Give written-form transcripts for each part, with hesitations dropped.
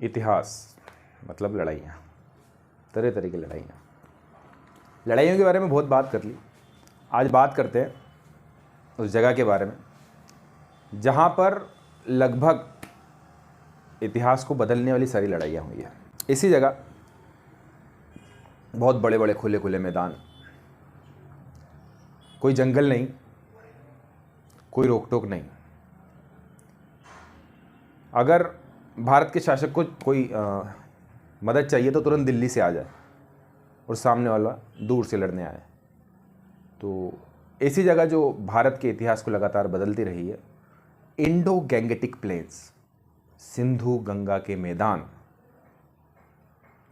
इतिहास मतलब लड़ाइयाँ, तरह तरह की लड़ाइयाँ। लड़ाइयों के बारे में बहुत बात कर ली। आज बात करते हैं उस जगह के बारे में जहाँ पर लगभग इतिहास को बदलने वाली सारी लड़ाइयाँ हुई है। इसी जगह बहुत बड़े बड़े खुले खुले मैदान, कोई जंगल नहीं, कोई रोक टोक नहीं। अगर भारत के शासक को कोई मदद चाहिए तो तुरंत दिल्ली से आ जाए और सामने वाला दूर से लड़ने आए। तो ऐसी जगह जो भारत के इतिहास को लगातार बदलती रही है, Indo Gangetic plains, Sindhu Ganga के मैदान,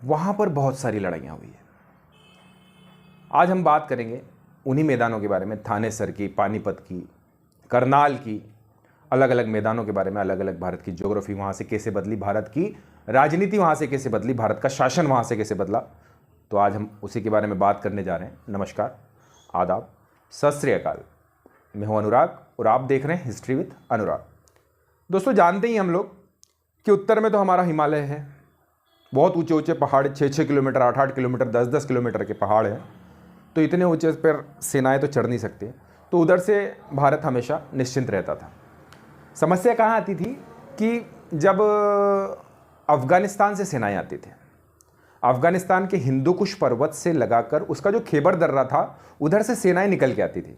वहाँ पर बहुत सारी लड़ाइयाँ हुई है। आज हम बात करेंगे उन्हीं मैदानों के बारे में, थानेसर की, पानीपत की, करनाल की, अलग अलग मैदानों के बारे में। अलग अलग भारत की ज्योग्राफी वहाँ से कैसे बदली, भारत की राजनीति वहाँ से कैसे बदली, भारत का शासन वहाँ से कैसे बदला। तो आज हम उसी के बारे में बात करने जा रहे हैं। नमस्कार, आदाब, सत श्री अकाल। मैं हूं अनुराग और आप देख रहे हैं हिस्ट्री विद अनुराग। दोस्तों, जानते ही हम लोग कि उत्तर में तो हमारा हिमालय है, बहुत ऊंचे ऊंचे पहाड़, 6-6 किलोमीटर, 8-8 किलोमीटर, 10-10 किलोमीटर के पहाड़ हैं। तो इतने ऊंचे पर सेनाएं तो चढ़ नहीं सकती। तो उधर से भारत हमेशा निश्चिंत रहता था। समस्या कहाँ आती थी कि जब अफगानिस्तान से सेनाएं आती थी, अफगानिस्तान के हिंदू कुश पर्वत से लगाकर उसका जो खैबर दर्रा था, उधर से सेनाएं निकल के आती थी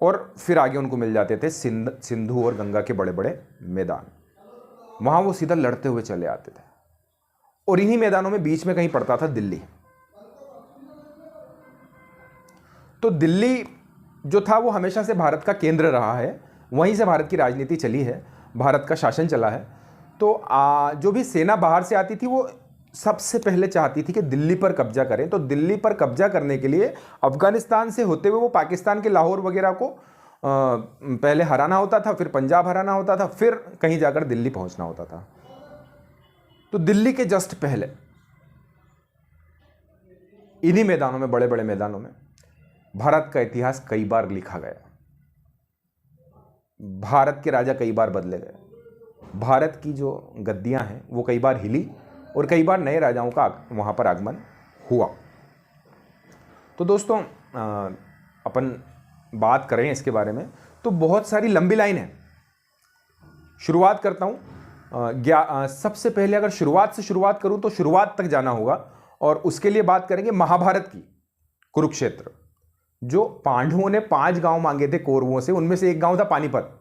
और फिर आगे उनको मिल जाते थे सिंधु और गंगा के बड़े बड़े मैदान। वहां वो सीधा लड़ते हुए चले आते थे और इन्हीं मैदानों में बीच में कहीं पड़ता था दिल्ली। तो दिल्ली जो था वो हमेशा से भारत का केंद्र रहा है, वहीं से भारत की राजनीति चली है, भारत का शासन चला है। तो जो भी सेना बाहर से आती थी वो सबसे पहले चाहती थी कि दिल्ली पर कब्जा करें। तो दिल्ली पर कब्जा करने के लिए अफगानिस्तान से होते हुए वो पाकिस्तान के लाहौर वगैरह को पहले हराना होता था, फिर पंजाब हराना होता था, फिर कहीं जाकर दिल्ली पहुंचना होता था। तो दिल्ली के जस्ट पहले इन्हीं मैदानों में, बड़े बड़े मैदानों में, भारत का इतिहास कई बार लिखा गया। भारत के राजा कई बार बदले गए, भारत की जो गद्दियां हैं वो कई बार हिली और कई बार नए राजाओं का वहाँ पर आगमन हुआ। तो दोस्तों, अपन बात करें इसके बारे में तो बहुत सारी लंबी लाइन है। शुरुआत करता हूँ। सबसे पहले अगर शुरुआत से शुरुआत करूँ तो शुरुआत तक जाना होगा और उसके लिए बात करेंगे महाभारत की। कुरुक्षेत्र, जो पांडवों ने 5 गांव मांगे थे कौरवों से, उनमें से एक गांव था पानीपत।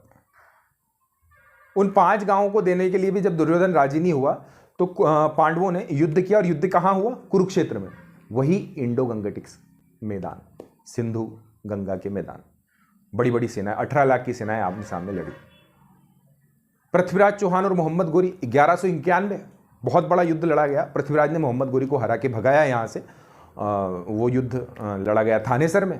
उन 5 गांवों को देने के लिए भी जब दुर्योधन राजी नहीं हुआ तो पांडवों ने युद्ध किया और युद्ध कहाँ हुआ? कुरुक्षेत्र में। वही इंडो गंगेटिक्स मैदान, सिंधु गंगा के मैदान। बड़ी बड़ी सेनाएं, 18 लाख की सेनाएं आमने सामने लड़ी। पृथ्वीराज चौहान और मोहम्मद गोरी, 1191 बहुत बड़ा युद्ध लड़ा गया। पृथ्वीराज ने मोहम्मद गोरी को हरा के भगाया यहाँ से। वो युद्ध लड़ा गया थानेसर में।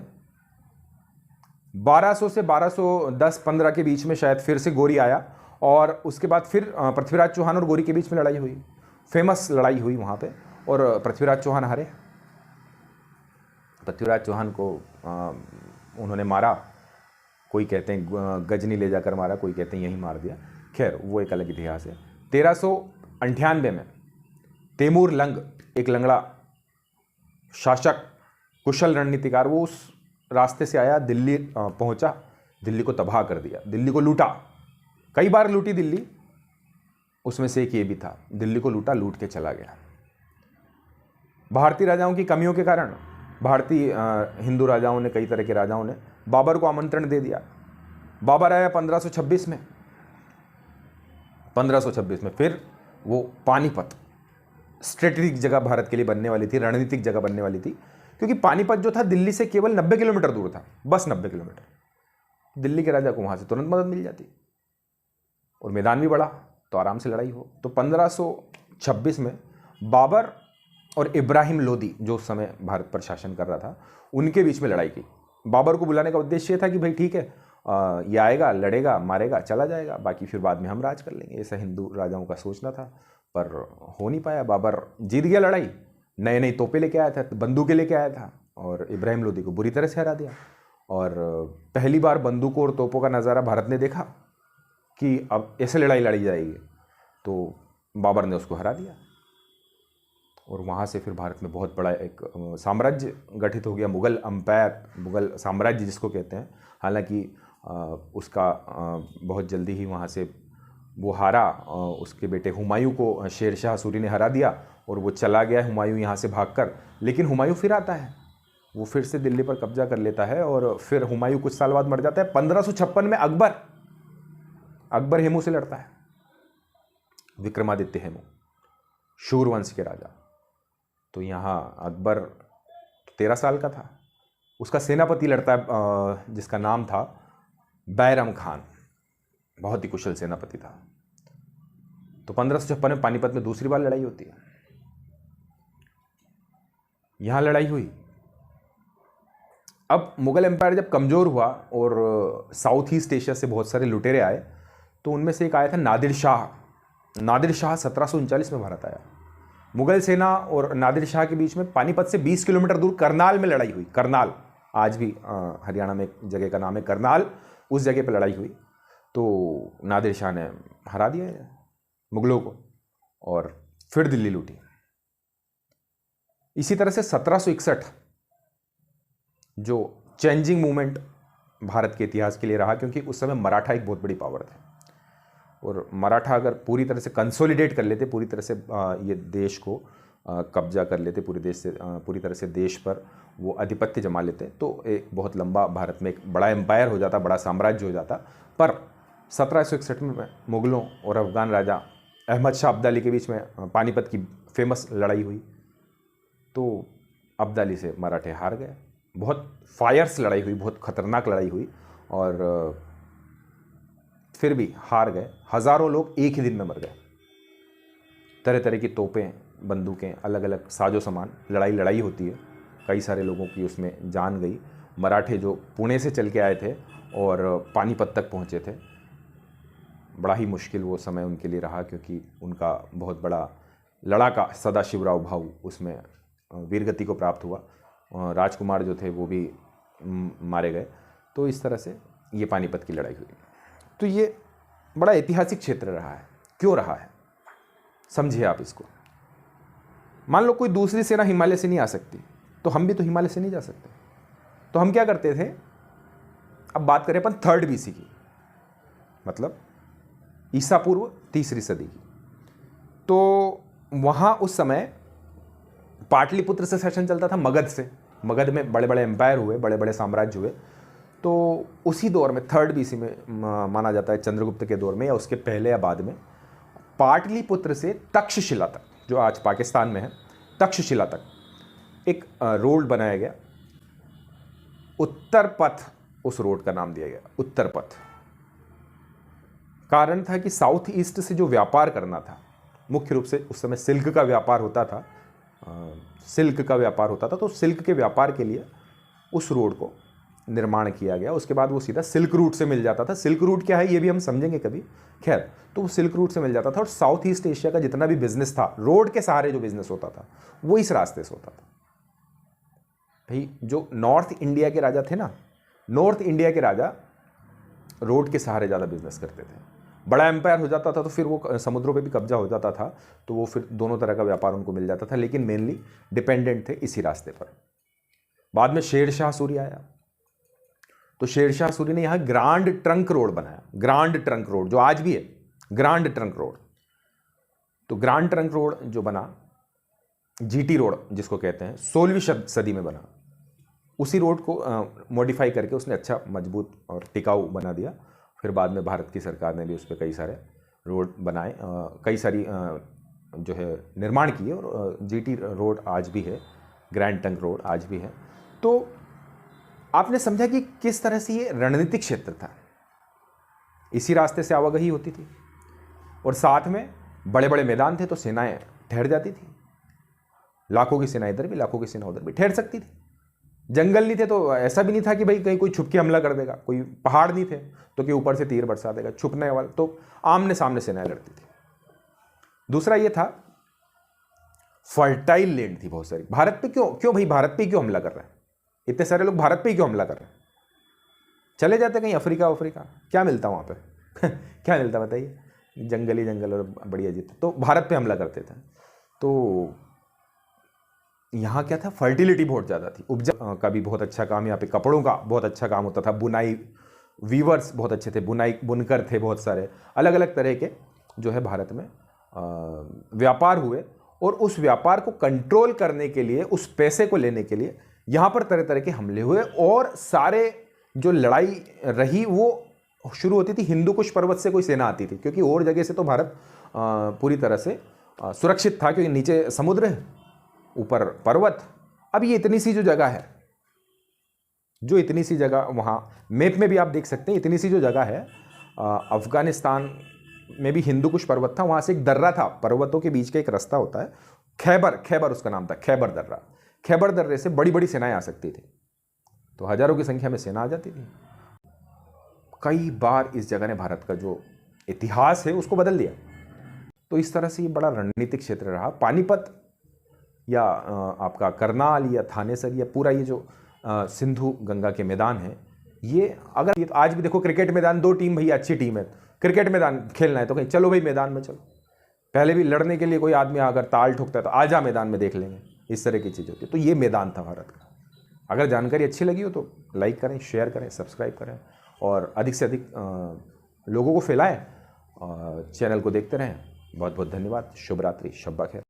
1200 से 1210-15 के बीच में शायद फिर से गोरी आया और उसके बाद फिर पृथ्वीराज चौहान और गोरी के बीच में लड़ाई हुई, फेमस लड़ाई हुई वहाँ पे, और पृथ्वीराज चौहान हारे। पृथ्वीराज चौहान को उन्होंने मारा, कोई कहते हैं गजनी ले जाकर मारा, कोई कहते हैं यहीं मार दिया। खैर, वो एक अलग इतिहास है। 1398 में तैमूर लंग, एक लंगड़ा शासक, कुशल रणनीतिकार, वो उस रास्ते से आया, दिल्ली पहुंचा, दिल्ली को तबाह कर दिया, दिल्ली को लूटा। कई बार लूटी दिल्ली, उसमें से एक ये भी था, दिल्ली को लूटा, लूट के चला गया। भारतीय राजाओं की कमियों के कारण भारतीय हिंदू राजाओं ने, कई तरह के राजाओं ने बाबर को आमंत्रण दे दिया। बाबर आया 1526 में। 1526 में फिर वो पानीपत, स्ट्रेटेजिक जगह भारत के लिए बनने वाली थी, रणनीतिक जगह बनने वाली थी, क्योंकि पानीपत जो था दिल्ली से केवल 90 किलोमीटर दूर था, बस 90 किलोमीटर। दिल्ली के राजा को वहाँ से तुरंत मदद मिल जाती और मैदान भी बड़ा, तो आराम से लड़ाई हो। तो 1526 में बाबर और इब्राहिम लोदी, जो उस समय भारत पर शासन कर रहा था, उनके बीच में लड़ाई की। बाबर को बुलाने का उद्देश्य ये था कि भाई ठीक है, ये आएगा, लड़ेगा, मारेगा, चला जाएगा, बाकी फिर बाद में हम राज कर लेंगे। ऐसा हिंदू राजाओं का सोचना था, पर हो नहीं पाया। बाबर जीत गया लड़ाई, नए नई तोपें लेके आया था, बंदूकें लेके आया था, और इब्राहिम लोदी को बुरी तरह से हरा दिया। और पहली बार बंदूकों और तोपों का नज़ारा भारत ने देखा कि अब ऐसे लड़ाई लड़ी जाएगी। तो बाबर ने उसको हरा दिया और वहाँ से फिर भारत में बहुत बड़ा एक साम्राज्य गठित हो गया, मुग़ल एम्पायर, मुग़ल साम्राज्य जिसको कहते हैं। हालांकि उसका बहुत जल्दी ही वहाँ से वो हारा, उसके बेटे हुमायूं को शेर शाह सूरी ने हरा दिया और वो चला गया हुमायूं यहाँ से भागकर। लेकिन हुमायूं फिर आता है, वो फिर से दिल्ली पर कब्जा कर लेता है और फिर हुमायूं कुछ साल बाद मर जाता है। 1556 में अकबर हेमू से लड़ता है, विक्रमादित्य हेमू, शूर वंश के राजा। तो यहाँ अकबर 13 साल का था, उसका सेनापति लड़ता है जिसका नाम था बैरम खान, बहुत ही कुशल सेनापति था। तो 1556 में पानीपत में दूसरी बार लड़ाई होती है। यहां लड़ाई हुई। अब मुगल एम्पायर जब कमजोर हुआ और साउथ ईस्ट एशिया से बहुत सारे लुटेरे आए, तो उनमें से एक आया था नादिर शाह। नादिर शाह 1739 में भारत आया। मुगल सेना और नादिर शाह के बीच में पानीपत से 20 किलोमीटर दूर करनाल में लड़ाई हुई। करनाल आज भी हरियाणा में एक जगह का नाम है करनाल, उस जगह पर लड़ाई हुई। तो नादिर शाह ने हरा दिया मुगलों को और फिर दिल्ली लूटी। इसी तरह से 1761 जो चेंजिंग मूवमेंट भारत के इतिहास के लिए रहा, क्योंकि उस समय मराठा एक बहुत बड़ी पावर थे और मराठा अगर पूरी तरह से कंसोलिडेट कर लेते, पूरी तरह से ये देश को कब्जा कर लेते, पूरी तरह से देश पर वो आधिपत्य जमा लेते, तो एक बहुत लंबा भारत में एक बड़ा एम्पायर हो जाता, बड़ा साम्राज्य हो जाता। पर 1761 में मुगलों और अफगान राजा अहमद शाह अब्दाली के बीच में पानीपत की फेमस लड़ाई हुई। तो अब्दाली से मराठे हार गए। बहुत फायर्स लड़ाई हुई, बहुत खतरनाक लड़ाई हुई और फिर भी हार गए। हज़ारों लोग एक ही दिन में मर गए। तरह तरह की तोपें, बंदूकें, अलग अलग साजो सामान, लड़ाई होती है, कई सारे लोगों की उसमें जान गई। मराठे जो पुणे से चल के आए थे और पानीपत तक पहुँचे थे, बड़ा ही मुश्किल वो समय उनके लिए रहा, क्योंकि उनका बहुत बड़ा लड़ाका सदाशिवराव भाऊ उसमें वीरगति को प्राप्त हुआ। राजकुमार जो थे वो भी मारे गए। तो इस तरह से ये पानीपत की लड़ाई हुई। तो ये बड़ा ऐतिहासिक क्षेत्र रहा है। क्यों रहा है, समझिए आप इसको। मान लो कोई दूसरी सेना हिमालय से नहीं आ सकती, तो हम भी तो हिमालय से नहीं जा सकते। तो हम क्या करते थे, अब बात करें अपन 3rd BC की, मतलब ईसा पूर्व 3री सदी की। तो वहाँ उस समय पाटलिपुत्र से शासन चलता था, मगध से। मगध में बड़े बड़े एम्पायर हुए, बड़े बड़े साम्राज्य हुए। तो उसी दौर में 3rd BC में माना जाता है, चंद्रगुप्त के दौर में या उसके पहले या बाद में, पाटलिपुत्र से तक्षशिला तक, जो आज पाकिस्तान में है, तक्षशिला तक एक रोड बनाया गया। उत्तर पथ उस रोड का नाम दिया गया, उत्तर पथ। कारण था कि साउथ ईस्ट से जो व्यापार करना था, मुख्य रूप से उस समय सिल्क का व्यापार होता था, तो सिल्क के व्यापार के लिए उस रोड को निर्माण किया गया। उसके बाद वो सीधा सिल्क रूट से मिल जाता था। सिल्क रूट क्या है ये भी हम समझेंगे कभी। खैर, तो वो सिल्क रूट से मिल जाता था और साउथ ईस्ट एशिया का जितना भी बिजनेस था, रोड के सहारे जो बिजनेस होता था, वो इस रास्ते से होता था। भाई जो नॉर्थ इंडिया के राजा थे ना, नॉर्थ इंडिया के राजा रोड के सहारे ज़्यादा बिजनेस करते थे। बड़ा एम्पायर हो जाता था तो फिर वो समुद्रों पे भी कब्जा हो जाता था, तो वो फिर दोनों तरह का व्यापार उनको मिल जाता था, लेकिन मेनली डिपेंडेंट थे इसी रास्ते पर। बाद में शेर शाह सूरी आया, तो शेर शाह सूरी ने यहाँ ग्रांड ट्रंक रोड बनाया। ग्रांड ट्रंक रोड जो आज भी है, ग्रांड ट्रंक रोड। तो ग्रांड ट्रंक रोड जो बना, जीटी रोड जिसको कहते हैं, 16वीं सदी में बना। उसी रोड को मॉडिफाई करके उसने अच्छा मजबूत और टिकाऊ बना दिया। फिर बाद में भारत की सरकार ने भी उस पर कई सारे रोड बनाए, कई सारी जो है निर्माण किए, और जीटी रोड आज भी है, ग्रैंड ट्रंक रोड आज भी है। तो आपने समझा कि किस तरह से ये रणनीतिक क्षेत्र था। इसी रास्ते से आवागही होती थी और साथ में बड़े बड़े मैदान थे, तो सेनाएं ठहर जाती थी। लाखों की सेना इधर भी, लाखों की सेना उधर भी ठहर सकती थी। जंगल नहीं थे तो ऐसा भी नहीं था कि भाई कहीं कोई छुप के हमला कर देगा। कोई पहाड़ नहीं थे तो कि ऊपर से तीर बरसा देगा, छुपने वाला। तो आमने सामने सेनाएं लड़ती थी। दूसरा ये था, फर्टाइल लैंड थी बहुत सारी। भारत पे क्यों भाई, भारत पे क्यों हमला कर रहे हैं? इतने सारे लोग भारत पे क्यों हमला कर रहे हैं? चले जाते कहीं अफ्रीका, क्या मिलता वहाँ पे क्या मिलता बताइए? जंगल ही जंगल और बढ़िया जीते, तो भारत पे हमला करते थे। तो यहाँ क्या था, फर्टिलिटी बहुत ज़्यादा थी, उपजा का भी बहुत अच्छा काम, यहाँ पे कपड़ों का बहुत अच्छा काम होता था, बुनाई, वीवर्स बहुत अच्छे थे, बुनकर थे बहुत सारे, अलग अलग तरह के जो है भारत में व्यापार हुए। और उस व्यापार को कंट्रोल करने के लिए, उस पैसे को लेने के लिए यहाँ पर तरह तरह के हमले हुए, और सारे जो लड़ाई रही वो शुरू होती थी हिंदू कुश पर्वत से, कोई सेना आती थी, क्योंकि और जगह से तो भारत पूरी तरह से सुरक्षित था, क्योंकि नीचे समुद्र है, ऊपर पर्वत। अब ये इतनी सी जो जगह है, जो इतनी सी जगह, वहाँ मैप में भी आप देख सकते हैं, इतनी सी जो जगह है, अफगानिस्तान में भी हिंदू कुश पर्वत था, वहाँ से एक दर्रा था, पर्वतों के बीच का एक रास्ता होता है, खैबर उसका नाम था, खैबर दर्रा। खैबर दर्रे से बड़ी बड़ी सेनाएं आ सकती थी, तो हजारों की संख्या में सेना आ जाती थी। कई बार इस जगह ने भारत का जो इतिहास है उसको बदल दिया। तो इस तरह से ये बड़ा रणनीतिक क्षेत्र रहा। पानीपत या आपका करनाल या थानेसर या पूरा ये जो सिंधु गंगा के मैदान है, ये अगर ये तो आज भी देखो क्रिकेट मैदान, 2 टीम भैया अच्छी टीम है, क्रिकेट मैदान खेलना है तो कहीं चलो भाई मैदान में चलो। पहले भी लड़ने के लिए कोई आदमी अगर ताल ठोकता है तो आजा मैदान में देख लेंगे, इस तरह की चीज़ होती है। तो ये मैदान था भारत का। अगर जानकारी अच्छी लगी हो तो लाइक करें, शेयर करें, सब्सक्राइब करें और अधिक से अधिक लोगों को फैलाएं। चैनल को देखते रहें। बहुत बहुत धन्यवाद। शुभ रात्रि, शब्बा खैर।